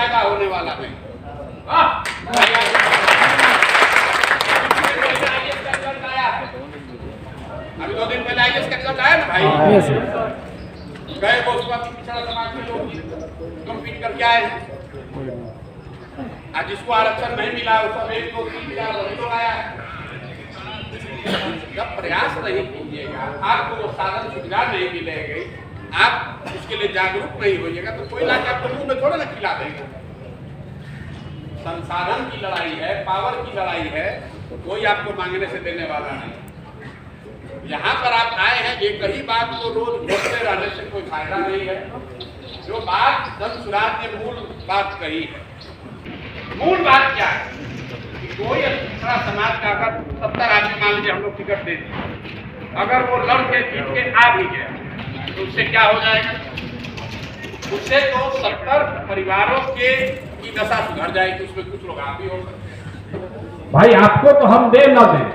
पैदा होने वाला नहीं। अभी 2 दिन पहले IAS का रिजल्ट आया ना भाई, गए वो उसका पिछड़ा समाज के लोग कम्पीट करके आए हैं। आज जिसको आरक्षण नहीं मिला वो सब 1 2 3 4 वही लोग आया है। जब प्रयास नहीं कीजिएगा, आपको वो साधन सुविधा नहीं मिलेगी, आप उसके लिए जागरूक नहीं होइएगा तो कोई लाके आपको मुंह में थोड़ा ना खिला देगा। संसाधन की लड़ाई है, पावर की लड़ाई है, कोई आपको मांगने से देने वाला नहीं। यहाँ पर आप आए हैं, एक ही बात को रोज बोलते रहने से कोई फायदा नहीं है। जो बात धन सुराज ने मूल बात कही है, मूल बात क्या है कि कोई दूसरा समाज का अगर 70 आदमी मान लीजिए हम लोग टिकट दे दिए, अगर वो लड़ के जीत के आ भी गया तो उससे क्या हो जाएगा? उससे तो 70 परिवारों की दशा सुधर जाएगी, उसमें कुछ लोग आप भी हो सकते हैं। भाई आपको तो हम दे न दें,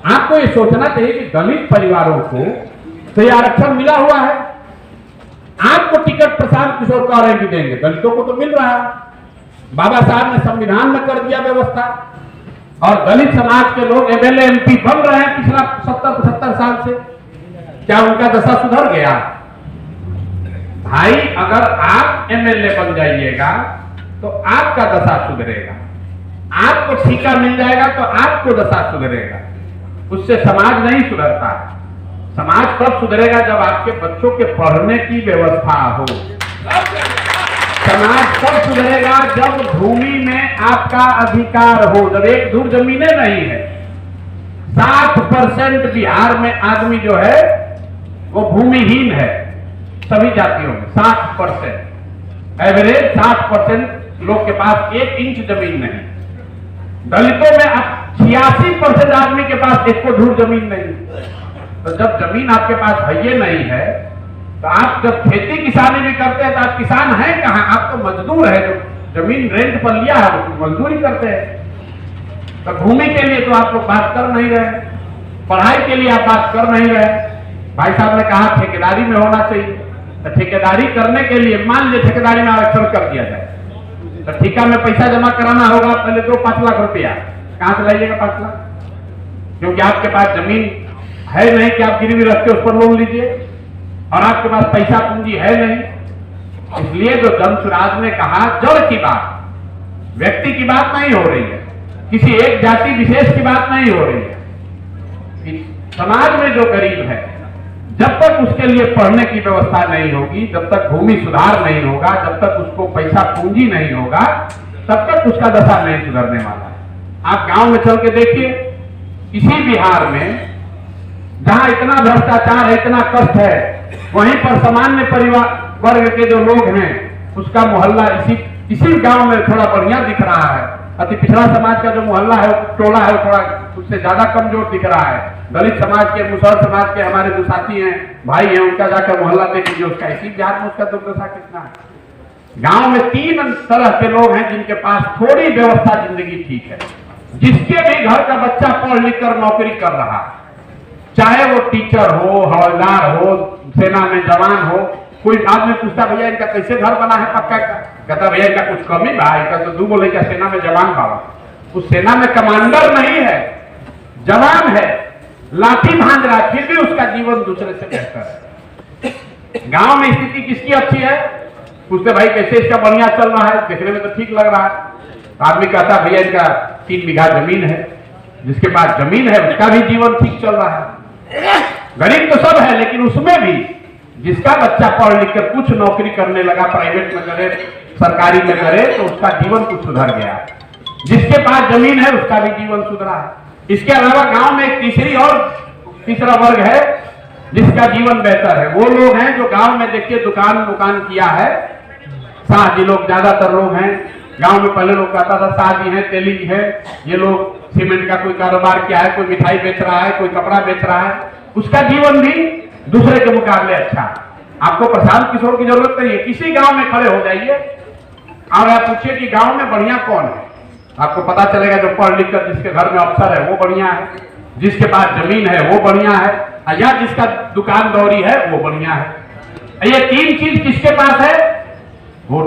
आपको ये सोचना चाहिए कि दलित परिवारों को तो ये आरक्षण मिला हुआ है। आपको टिकट प्रशांत किशोर कह रहे हैं कि देंगे, दलितों को तो मिल रहा है। बाबा साहब ने संविधान में कर दिया व्यवस्था और दलित समाज के लोग MLA MP बन रहे हैं पिछला 70-75 साल से। क्या उनका दशा सुधर गया? भाई अगर आप MLA बन जाइएगा तो आपका दशा सुधरेगा, आपको ठीका मिल जाएगा तो आपको दशा सुधरेगा, उससे समाज नहीं सुधरता। समाज तब सुधरेगा जब आपके बच्चों के पढ़ने की व्यवस्था हो। समाज तब सुधरेगा जब भूमि में आपका अधिकार हो। जब 1 धुर जमीनें नहीं है, 60% बिहार में आदमी जो है वो भूमिहीन है। सभी जातियों में 60%, एवरेज 60% लोग के पास 1 इंच जमीन नहीं। दलितों में अब 86% आदमी के पास 1 धुर जमीन नहीं। तो जब जमीन आपके पास है ये नहीं है तो आप जब खेती किसानी भी करते हैं तो आप किसान हैं कहां? आप तो मजदूर है, जो जमीन रेंट पर लिया है वो मजदूरी करते हैं। तो भूमि के लिए तो आप लोग बात कर नहीं रहे, पढ़ाई के लिए आप बात कर नहीं रहे। भाई साहब ने कहा ठेकेदारी में होना चाहिए, तो ठेकेदारी करने के लिए मान लीजिए ठेकेदारी में आरक्षण कर दिया जाए तो ठेका में पैसा जमा कराना होगा, पहले 2-5 लाख रुपया कहां से लाइएगा 5 लाख? क्योंकि आपके पास जमीन है नहीं कि आप गिरवी रख के उस पर लोन लीजिए और आपके पास पैसा पूंजी है नहीं। इसलिए जो धन सुराज ने कहा, जड़ की बात, व्यक्ति की बात नहीं हो रही है, किसी एक जाति विशेष की बात नहीं हो रही है। समाज में जो गरीब है, जब तक उसके लिए पढ़ने की व्यवस्था नहीं होगी, जब तक भूमि सुधार नहीं होगा, जब तक उसको पैसा पूंजी नहीं होगा, तब तक उसका दशा नहीं सुधरने वाला है। आप गांव में चल के देखिए, इसी बिहार में जहां इतना भ्रष्टाचार है, इतना कष्ट है, वहीं पर सामान्य परिवार वर्ग के जो लोग हैं उसका मोहल्ला इसी गांव में थोड़ा बढ़िया दिख रहा है। अति पिछड़ा समाज का जो मोहल्ला है, टोला है, थोड़ा उससे ज्यादा कमजोर दिख रहा है। दलित समाज के, मुसहर समाज के हमारे जो साथी हैं, भाई हैं, उनका जाकर मोहल्ला देख लीजिए, उसका इसी बिहार में उसका दुर्दशा कितना है। गांव में 3 तरह के लोग हैं जिनके पास थोड़ी व्यवस्था, जिंदगी ठीक है। जिसके भी घर का बच्चा पढ़ लिख कर नौकरी कर रहा है, चाहे वो टीचर हो, हवलदार हो, सेना में जवान हो, कोई आदमी पूछता भैया इनका कैसे घर बना है पक्का का? कहता भैया इनका कुछ कमी बा, इनका तो 2 बोले क्या सेना में जवान बाबा। उस सेना में कमांडर नहीं है, जवान है, लाठी भांज रहा है, फिर भी उसका जीवन दूसरे से बेहतर है। गांव में स्थिति किसकी अच्छी है? पूछते भाई कैसे इसका बढ़िया चल रहा है, देखने में तो ठीक लग रहा है। आदमी कहता भैया इनका 3 बीघा जमीन है, जिसके पास जमीन है उसका भी जीवन ठीक चल रहा है। गरीब तो सब है, लेकिन उसमें भी जिसका बच्चा पढ़ लिख कर कुछ नौकरी करने लगा, प्राइवेट में करे, सरकारी में करे, तो उसका जीवन कुछ सुधर गया। जिसके पास जमीन है उसका भी जीवन सुधरा है। इसके अलावा गांव में एक तीसरा वर्ग है जिसका जीवन बेहतर है। वो लोग हैं जो गांव में देखिए दुकान किया है, शाह जी लोग ज्यादातर लोग हैं। गांव में पहले लोग कहता था शाह जी है, तेली जी है, ये लोग सीमेंट का कोई कारोबार किया है, कोई मिठाई बेच रहा है, कोई कपड़ा बेच रहा है, उसका जीवन भी दूसरे के मुकाबले अच्छा। आपको प्रशांत किशोर की जरूरत नहीं है, किसी गांव में खड़े हो जाइए और आप पूछिए कि गांव में बढ़िया कौन है, आपको पता चलेगा जो पढ़ लिख कर जिसके घर में अफसर है वो बढ़िया है, जिसके पास जमीन है वो बढ़िया है, या जिसका दुकान दौरी है वो बढ़िया है। ये 3 चीज किसके पास है? वो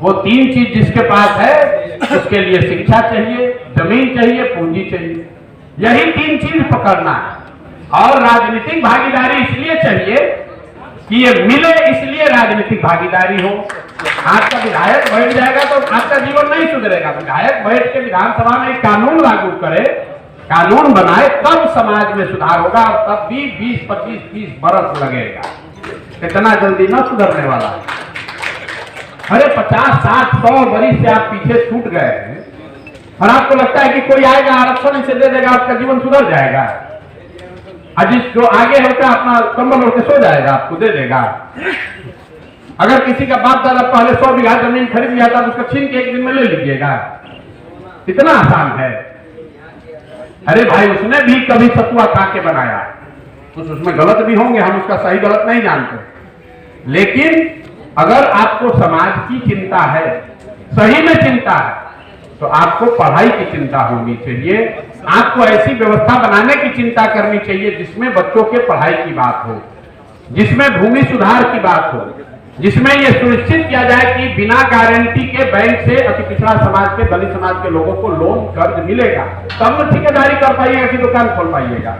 वो 3 चीज जिसके पास है उसके लिए शिक्षा चाहिए, जमीन चाहिए, पूंजी चाहिए। यही 3 चीज पकड़ना है। और राजनीतिक भागीदारी इसलिए चाहिए कि ये मिले, इसलिए राजनीतिक भागीदारी हो। आपका विधायक बैठ जाएगा तो आपका जीवन नहीं सुधरेगा। विधायक बैठ के विधानसभा में कानून लागू करे, कानून बनाए, तब समाज में सुधार होगा। और तब भी 20, 25, 30 बरस लगेगा, इतना जल्दी न सुधरने वाला है। अरे 50, 60, 100 बरिस से आप पीछे छूट गए हैं और आपको लगता है कि कोई आएगा आरक्षण इसे दे देगा, आपका जीवन सुधर जाएगा। अजित जो आगे होगा अपना कंबल ओढ़ के सो जाएगा, आपको दे देगा। अगर किसी का बाप दादा पहले 100 बीघा जमीन खरीद लिया था तो उसका छीन के एक दिन में ले लीजिएगा, इतना आसान है। अरे भाई उसने भी कभी सतुआ खा के बनाया, कुछ उसमें गलत भी होंगे, हम उसका सही गलत नहीं जानते, लेकिन अगर आपको समाज की चिंता है, सही में चिंता है, तो आपको पढ़ाई की चिंता होनी चाहिए। आपको ऐसी व्यवस्था बनाने की चिंता करनी चाहिए जिसमें बच्चों के पढ़ाई की बात हो, जिसमें भूमि सुधार की बात हो, जिसमें यह सुनिश्चित किया जाए कि बिना गारंटी के बैंक से अति पिछड़ा समाज के, दलित समाज के लोगों को लोन कर्ज मिलेगा, तब तो ठेकेदारी कर पाइएगा कि दुकान खोल पाइएगा।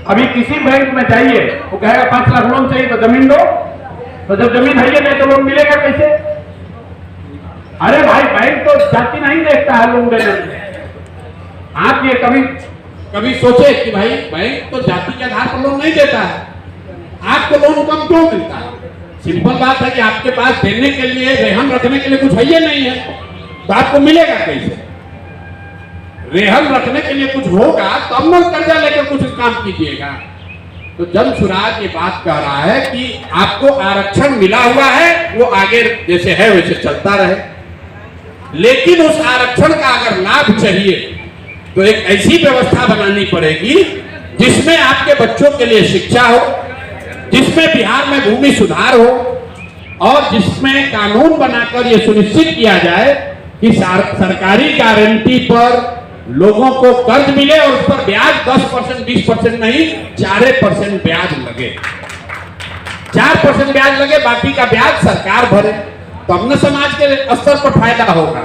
अभी किसी बैंक में जाइए, वो कहेगा 5 लाख लोन चाहिए तो जमीन दो, तो जब जमीन है नहीं तो लोन मिलेगा कैसे? अरे भाई बैंक तो जाति नहीं देखता है लोन देने में। आप ये कभी सोचे कि भाई बैंक तो जाति के आधार पर लोन नहीं देता है, आपको लोन कम क्यों मिलता है? सिंपल बात है कि आपके पास देने के लिए, रेहन रखने के लिए कुछ है ही नहीं है, तो आपको मिलेगा कैसे? रेहन रखने के लिए कुछ होगा तब न कर्जा लेकर कुछ काम कीजिएगा। तो जन सुराज ये बात कह रहा है कि आपको आरक्षण मिला हुआ है, वो आगे जैसे है वैसे चलता रहे, लेकिन उस आरक्षण का अगर लाभ चाहिए तो एक ऐसी व्यवस्था बनानी पड़ेगी जिसमें आपके बच्चों के लिए शिक्षा हो, जिसमें बिहार में भूमि सुधार हो, और जिसमें कानून बनाकर यह सुनिश्चित किया जाए कि सरकारी गारंटी पर लोगों को कर्ज मिले और उस पर ब्याज 10%, 20% नहीं, 4% ब्याज लगे। 4% ब्याज लगे, बाकी का ब्याज सरकार भरे, तब न समाज के स्तर पर फायदा होगा।